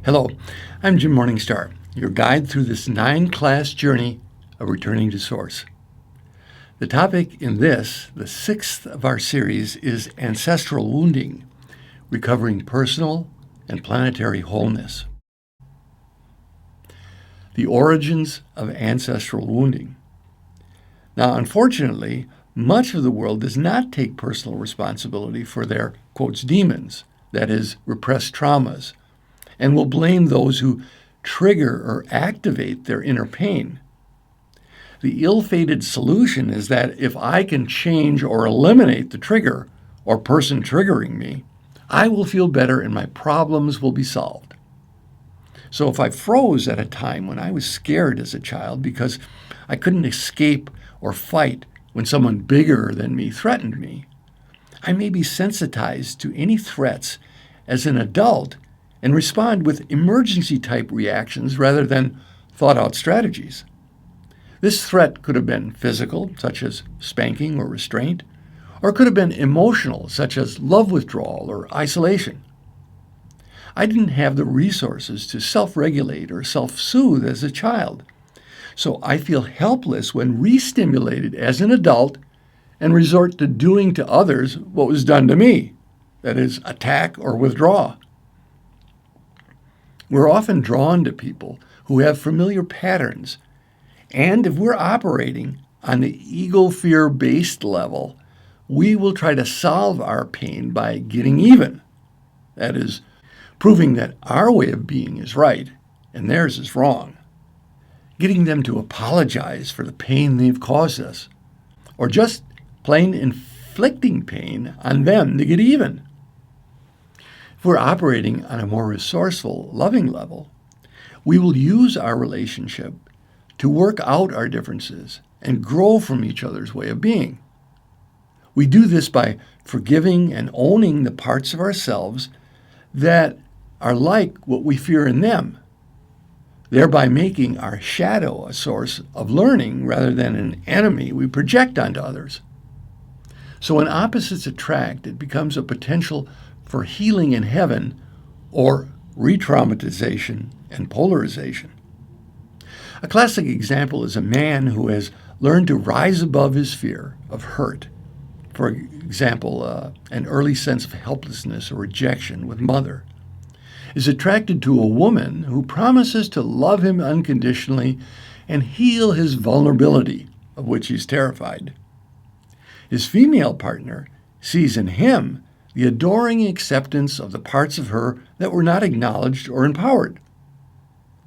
Hello, I'm Jim Morningstar, your guide through this 9-class journey of returning to Source. The topic in this, the 6th of our series, is Ancestral Wounding, recovering personal and planetary wholeness. The origins of ancestral wounding. Now, unfortunately, much of the world does not take personal responsibility for their, quotes, demons, that is, repressed traumas, and will blame those who trigger or activate their inner pain. The ill-fated solution is that if I can change or eliminate the trigger or person triggering me, I will feel better and my problems will be solved. So if I froze at a time when I was scared as a child because I couldn't escape or fight when someone bigger than me threatened me, I may be sensitized to any threats as an adult and respond with emergency-type reactions rather than thought-out strategies. This threat could have been physical, such as spanking or restraint, or could have been emotional, such as love withdrawal or isolation. I didn't have the resources to self-regulate or self-soothe as a child, so I feel helpless when re-stimulated as an adult and resort to doing to others what was done to me, that is, attack or withdraw. We're often drawn to people who have familiar patterns, and if we're operating on the ego-fear-based level, we will try to solve our pain by getting even. That is, proving that our way of being is right and theirs is wrong. Getting them to apologize for the pain they've caused us, or just plain inflicting pain on them to get even. If we're operating on a more resourceful, loving level, we will use our relationship to work out our differences and grow from each other's way of being. We do this by forgiving and owning the parts of ourselves that are like what we fear in them, thereby making our shadow a source of learning rather than an enemy we project onto others. So when opposites attract, it becomes a potential for healing in heaven or re-traumatization and polarization. A classic example is a man who has learned to rise above his fear of hurt. For example, an early sense of helplessness or rejection with mother, is attracted to a woman who promises to love him unconditionally and heal his vulnerability, of which he's terrified. His female partner sees in him the adoring acceptance of the parts of her that were not acknowledged or empowered.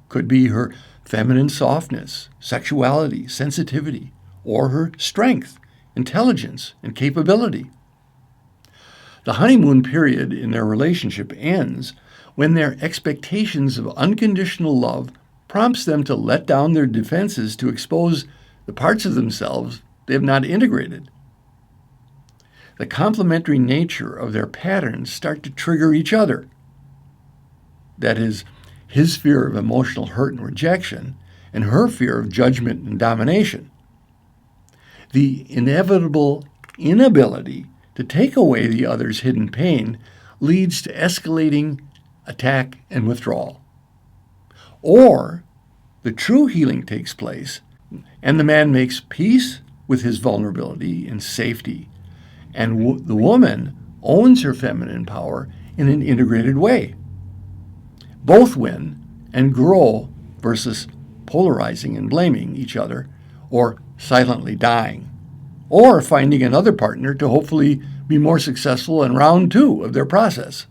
Could be her feminine softness, sexuality, sensitivity, or her strength, intelligence, and capability. The honeymoon period in their relationship ends when their expectations of unconditional love prompts them to let down their defenses to expose the parts of themselves they have not integrated. The complementary nature of their patterns start to trigger each other. That is, his fear of emotional hurt and rejection, and her fear of judgment and domination. The inevitable inability to take away the other's hidden pain leads to escalating attack and withdrawal. Or the true healing takes place, and the man makes peace with his vulnerability and safety, and the woman owns her feminine power in an integrated way. Both win and grow versus polarizing and blaming each other, or silently dying, or finding another partner to hopefully be more successful in round 2 of their process.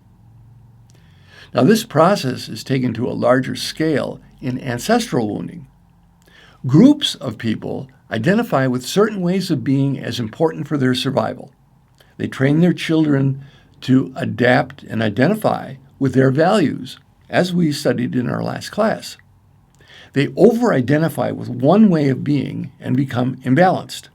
Now, this process is taken to a larger scale in ancestral wounding. Groups of people identify with certain ways of being as important for their survival. They train their children to adapt and identify with their values, as we studied in our last class. They over-identify with one way of being and become imbalanced.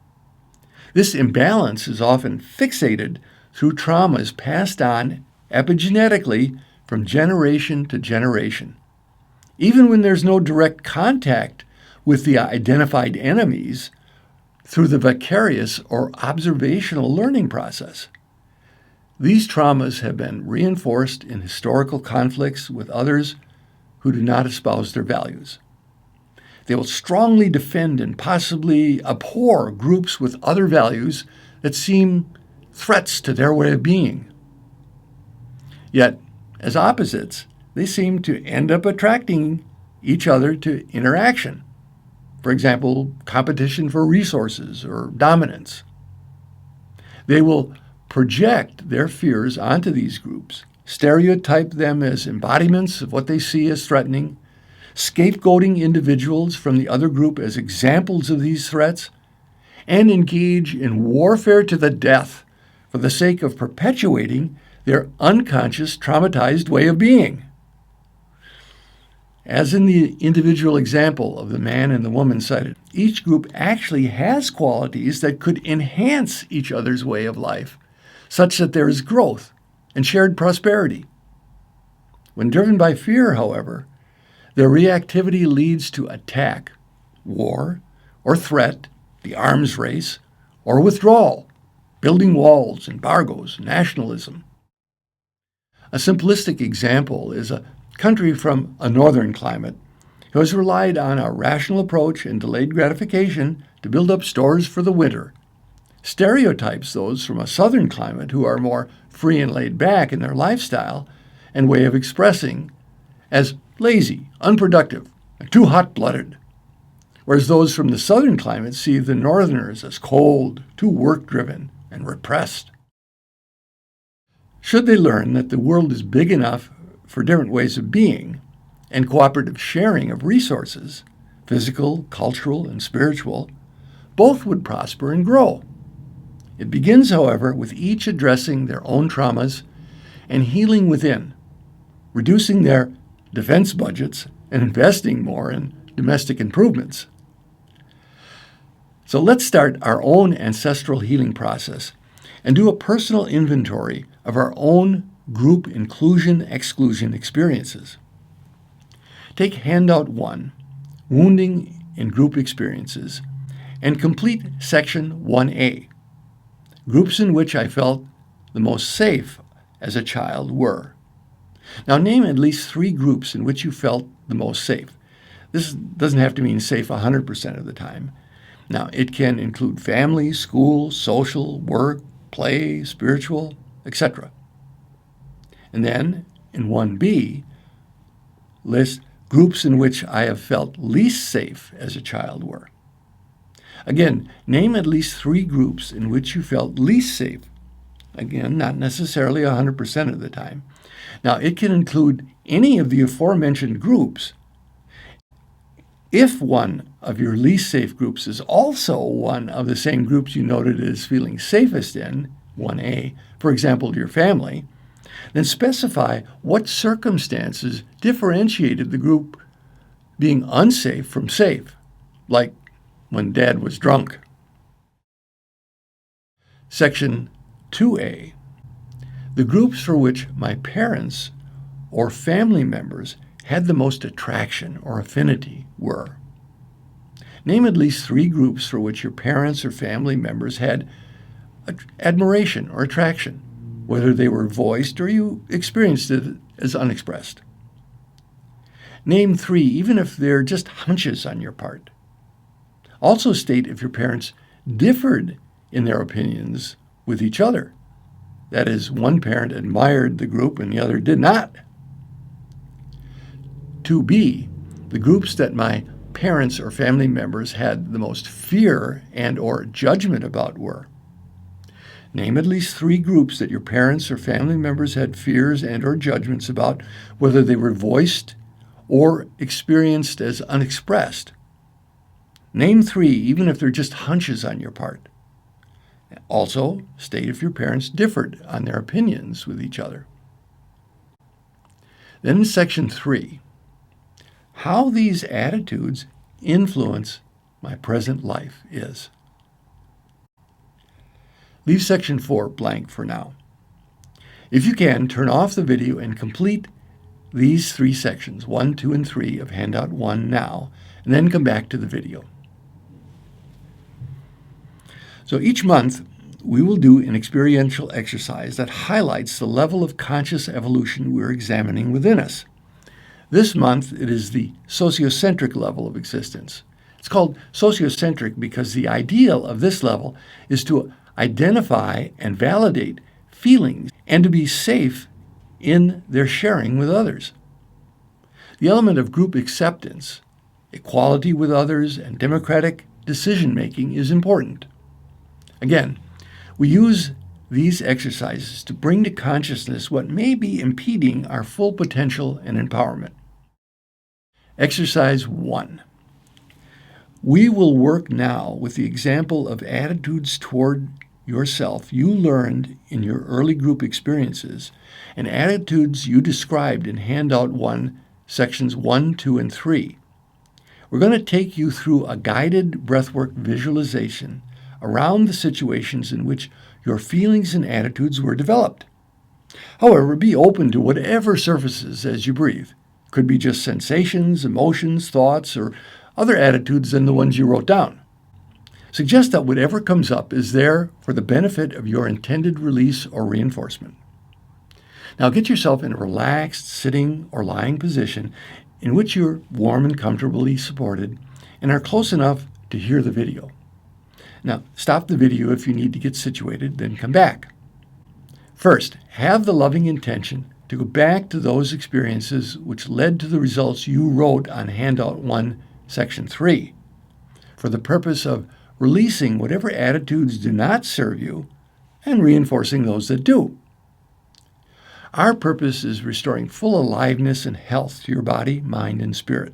This imbalance is often fixated through traumas passed on epigenetically from generation to generation. Even when there's no direct contact with the identified enemies, through the vicarious or observational learning process. These traumas have been reinforced in historical conflicts with others who do not espouse their values. They will strongly defend and possibly abhor groups with other values that seem threats to their way of being. Yet, as opposites, they seem to end up attracting each other to interaction. For example, competition for resources or dominance. They will project their fears onto these groups, stereotype them as embodiments of what they see as threatening, scapegoating individuals from the other group as examples of these threats, and engage in warfare to the death for the sake of perpetuating their unconscious, traumatized way of being. As in the individual example of the man and the woman cited, each group actually has qualities that could enhance each other's way of life, such that there is growth and shared prosperity. When driven by fear, however, their reactivity leads to attack, war, or threat, the arms race, or withdrawal, building walls, embargoes, nationalism. A simplistic example is a country from a northern climate who has relied on a rational approach and delayed gratification to build up stores for the winter, stereotypes those from a southern climate who are more free and laid back in their lifestyle and way of expressing as lazy, unproductive, and too hot-blooded, whereas those from the southern climate see the northerners as cold, too work-driven, and repressed. Should they learn that the world is big enough for different ways of being and cooperative sharing of resources, physical, cultural, and spiritual, both would prosper and grow. It begins, however, with each addressing their own traumas and healing within, reducing their defense budgets and investing more in domestic improvements. So let's start our own ancestral healing process and do a personal inventory of our own group inclusion-exclusion experiences. Take handout 1, Wounding in Group Experiences, and complete section 1A. Groups in which I felt the most safe as a child were. Now name at least 3 groups in which you felt the most safe. This doesn't have to mean safe 100% of the time. Now it can include family, school, social, work, play, spiritual, etc. And then, in 1B, list groups in which I have felt least safe as a child were. Again, name at least 3 groups in which you felt least safe. Again, not necessarily 100% of the time. Now, it can include any of the aforementioned groups. If one of your least safe groups is also one of the same groups you noted as feeling safest in, 1A, for example, your family, then specify what circumstances differentiated the group being unsafe from safe, like when Dad was drunk. Section 2A, the groups for which my parents or family members had the most attraction or affinity were. Name at least 3 groups for which your parents or family members had admiration or attraction, whether they were voiced or you experienced it as unexpressed. Name 3, even if they're just hunches on your part. Also state if your parents differed in their opinions with each other. That is, one parent admired the group and the other did not. 2B, the groups that my parents or family members had the most fear and or judgment about were. Name at least 3 groups that your parents or family members had fears and or judgments about, whether they were voiced or experienced as unexpressed. Name 3, even if they're just hunches on your part. Also, state if your parents differed on their opinions with each other. Then in section 3, how these attitudes influence my present life is. Leave section 4 blank for now. If you can, turn off the video and complete these 3 sections, 1, 2, and 3 of handout 1 now, and then come back to the video. So each month, we will do an experiential exercise that highlights the level of conscious evolution we're examining within us. This month, it is the sociocentric level of existence. It's called sociocentric because the ideal of this level is to identify and validate feelings and to be safe in their sharing with others. The element of group acceptance, equality with others, and democratic decision-making is important. Again, we use these exercises to bring to consciousness what may be impeding our full potential and empowerment. Exercise 1. We will work now with the example of attitudes toward yourself you learned in your early group experiences and attitudes you described in Handout 1, Sections 1, 2, and 3. We're going to take you through a guided breathwork visualization around the situations in which your feelings and attitudes were developed. However, be open to whatever surfaces as you breathe. Could be just sensations, emotions, thoughts, or other attitudes than the ones you wrote down. Suggest that whatever comes up is there for the benefit of your intended release or reinforcement. Now get yourself in a relaxed sitting or lying position in which you're warm and comfortably supported and are close enough to hear the video. Now, stop the video if you need to get situated, then come back. First, have the loving intention to go back to those experiences which led to the results you wrote on Handout 1, Section 3, for the purpose of releasing whatever attitudes do not serve you and reinforcing those that do. Our purpose is restoring full aliveness and health to your body, mind, and spirit.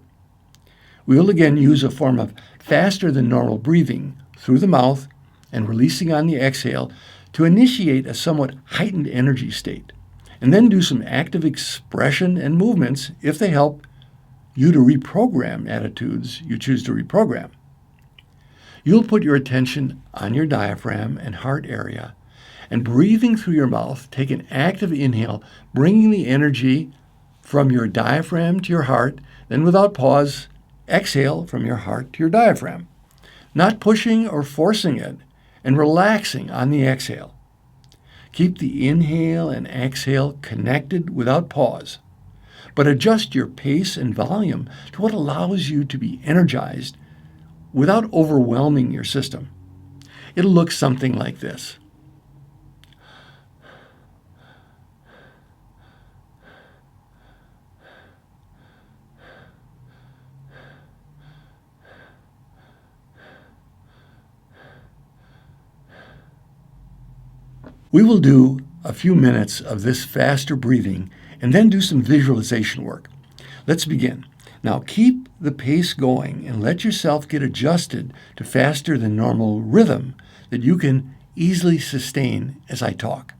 We will again use a form of faster than normal breathing through the mouth and releasing on the exhale to initiate a somewhat heightened energy state, and then do some active expression and movements if they help you to reprogram attitudes you choose to reprogram. You'll put your attention on your diaphragm and heart area, and breathing through your mouth, take an active inhale, bringing the energy from your diaphragm to your heart, then without pause, exhale from your heart to your diaphragm, not pushing or forcing it, and relaxing on the exhale. Keep the inhale and exhale connected without pause, but adjust your pace and volume to what allows you to be energized without overwhelming your system. It'll look something like this. We will do a few minutes of this faster breathing and then do some visualization work. Let's begin. Now keep the pace going and let yourself get adjusted to faster than normal rhythm that you can easily sustain as I talk.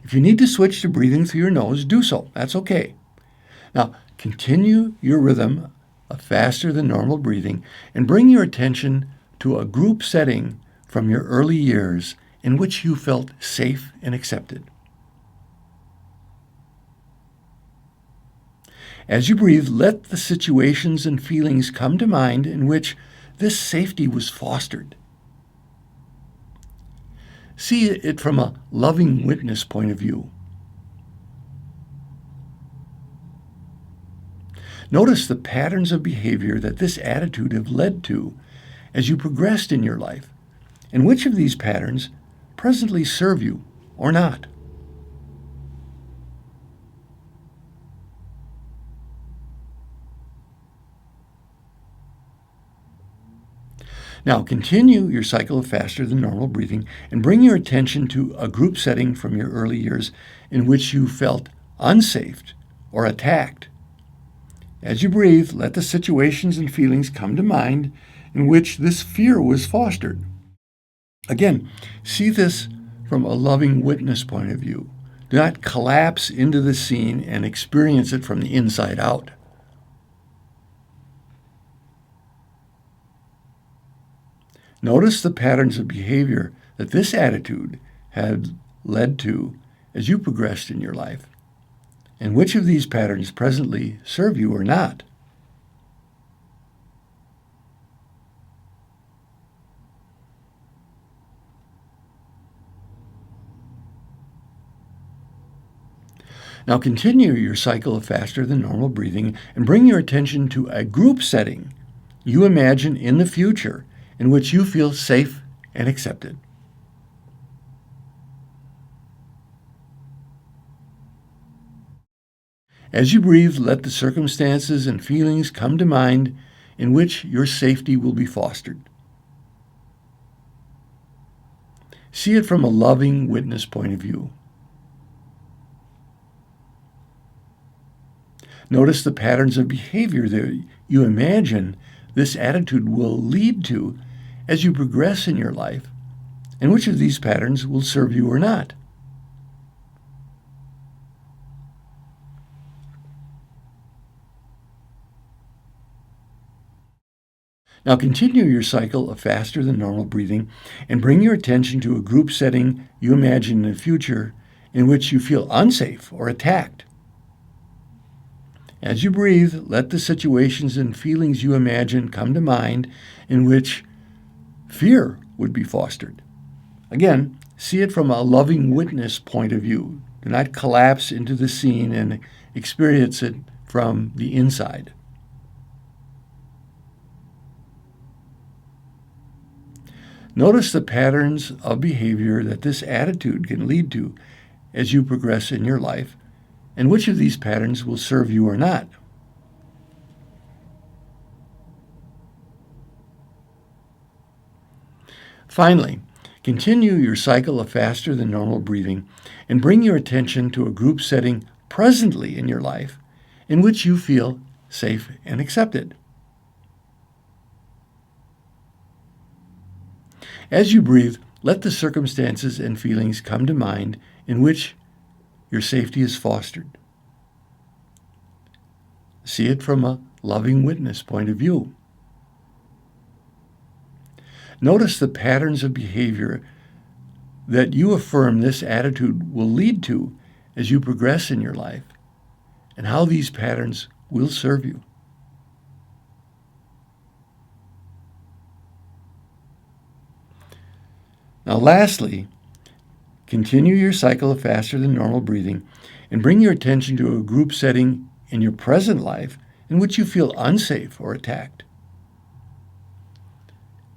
If you need to switch to breathing through your nose, do so. That's okay. Now continue your rhythm of faster than normal breathing and bring your attention to a group setting from your early years in which you felt safe and accepted. As you breathe, let the situations and feelings come to mind in which this safety was fostered. See it from a loving witness point of view. Notice the patterns of behavior that this attitude have led to as you progressed in your life, and which of these patterns presently serve you or not. Now continue your cycle of faster than normal breathing and bring your attention to a group setting from your early years in which you felt unsafe or attacked. As you breathe, let the situations and feelings come to mind in which this fear was fostered. Again, see this from a loving witness point of view. Do not collapse into the scene and experience it from the inside out. Notice the patterns of behavior that this attitude had led to as you progressed in your life, and which of these patterns presently serve you or not. Now continue your cycle of faster than normal breathing and bring your attention to a group setting you imagine in the future in which you feel safe and accepted. As you breathe, let the circumstances and feelings come to mind in which your safety will be fostered. See it from a loving witness point of view. Notice the patterns of behavior that you imagine this attitude will lead to as you progress in your life, and which of these patterns will serve you or not. Now continue your cycle of faster than normal breathing and bring your attention to a group setting you imagine in the future in which you feel unsafe or attacked. As you breathe, let the situations and feelings you imagine come to mind in which fear would be fostered. Again, see it from a loving witness point of view. Do not collapse into the scene and experience it from the inside. Notice the patterns of behavior that this attitude can lead to as you progress in your life, and which of these patterns will serve you or not. Finally, continue your cycle of faster than normal breathing and bring your attention to a group setting presently in your life in which you feel safe and accepted. As you breathe, let the circumstances and feelings come to mind in which your safety is fostered. See it from a loving witness point of view. Notice the patterns of behavior that you affirm this attitude will lead to as you progress in your life, and how these patterns will serve you. Now, lastly, continue your cycle of faster than normal breathing and bring your attention to a group setting in your present life in which you feel unsafe or attacked.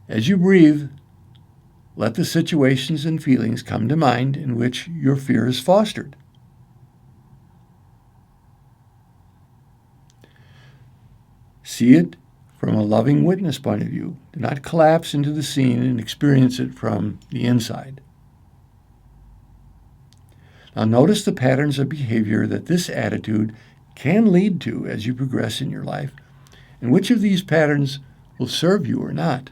As you breathe, let the situations and feelings come to mind in which your fear is fostered. See it from a loving witness point of view. Do not collapse into the scene and experience it from the inside. Now notice the patterns of behavior that this attitude can lead to as you progress in your life, and which of these patterns will serve you or not.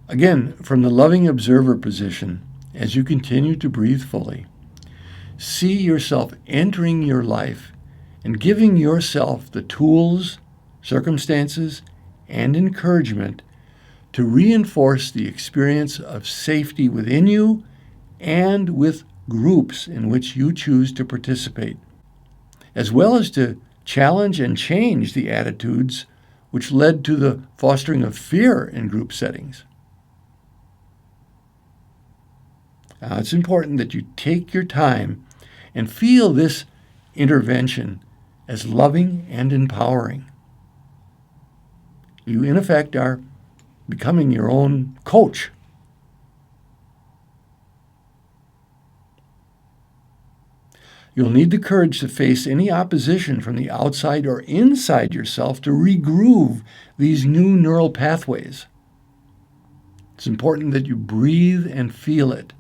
Again, from the loving observer position, as you continue to breathe fully, see yourself entering your life and giving yourself the tools, circumstances, and encouragement to reinforce the experience of safety within you and with groups in which you choose to participate, as well as to challenge and change the attitudes which led to the fostering of fear in group settings. Now, it's important that you take your time and feel this intervention as loving and empowering. You, in effect, are becoming your own coach. You'll need the courage to face any opposition from the outside or inside yourself to regroove these new neural pathways. It's important that you breathe and feel it.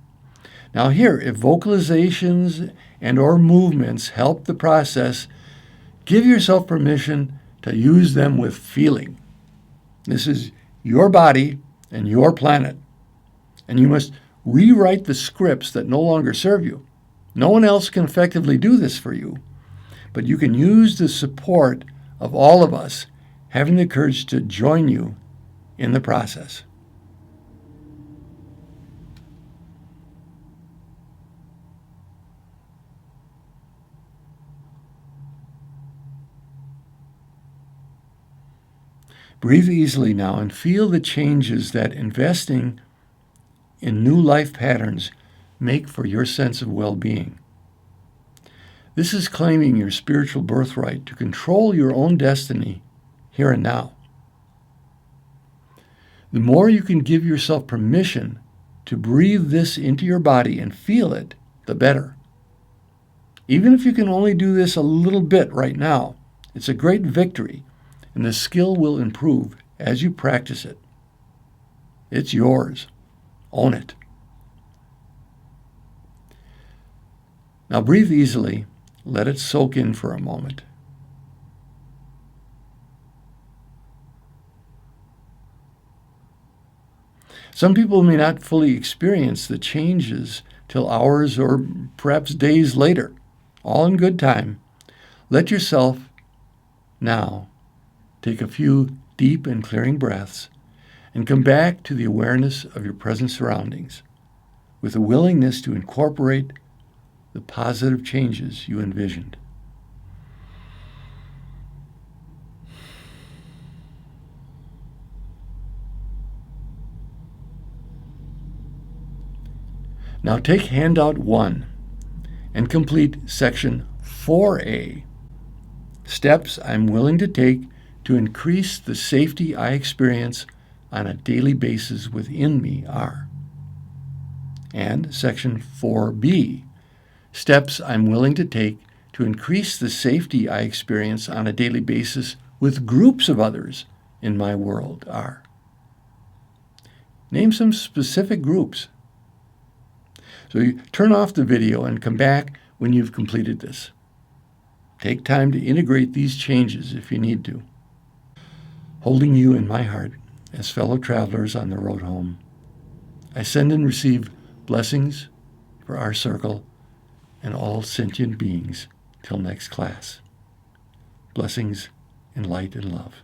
Now here, if vocalizations and or movements help the process, give yourself permission to use them with feeling. This is your body and your planet, and you must rewrite the scripts that no longer serve you. No one else can effectively do this for you, but you can use the support of all of us having the courage to join you in the process. Breathe easily now and feel the changes that investing in new life patterns make for your sense of well-being. This is claiming your spiritual birthright to control your own destiny here and now. The more you can give yourself permission to breathe this into your body and feel it, the better. Even if you can only do this a little bit right now, it's a great victory, and the skill will improve as you practice it. It's yours. Own it. Now breathe easily. Let it soak in for a moment. Some people may not fully experience the changes till hours or perhaps days later, all in good time. Let yourself now take a few deep and clearing breaths and come back to the awareness of your present surroundings with a willingness to incorporate the positive changes you envisioned. Now take handout 1 and complete section 4A. Steps I'm willing to take to increase the safety I experience on a daily basis within me are. And section 4B. Steps I'm willing to take to increase the safety I experience on a daily basis with groups of others in my world are. Name some specific groups. So you turn off the video and come back when you've completed this. Take time to integrate these changes if you need to. Holding you in my heart as fellow travelers on the road home, I send and receive blessings for our circle and all sentient beings till next class. Blessings in light and love.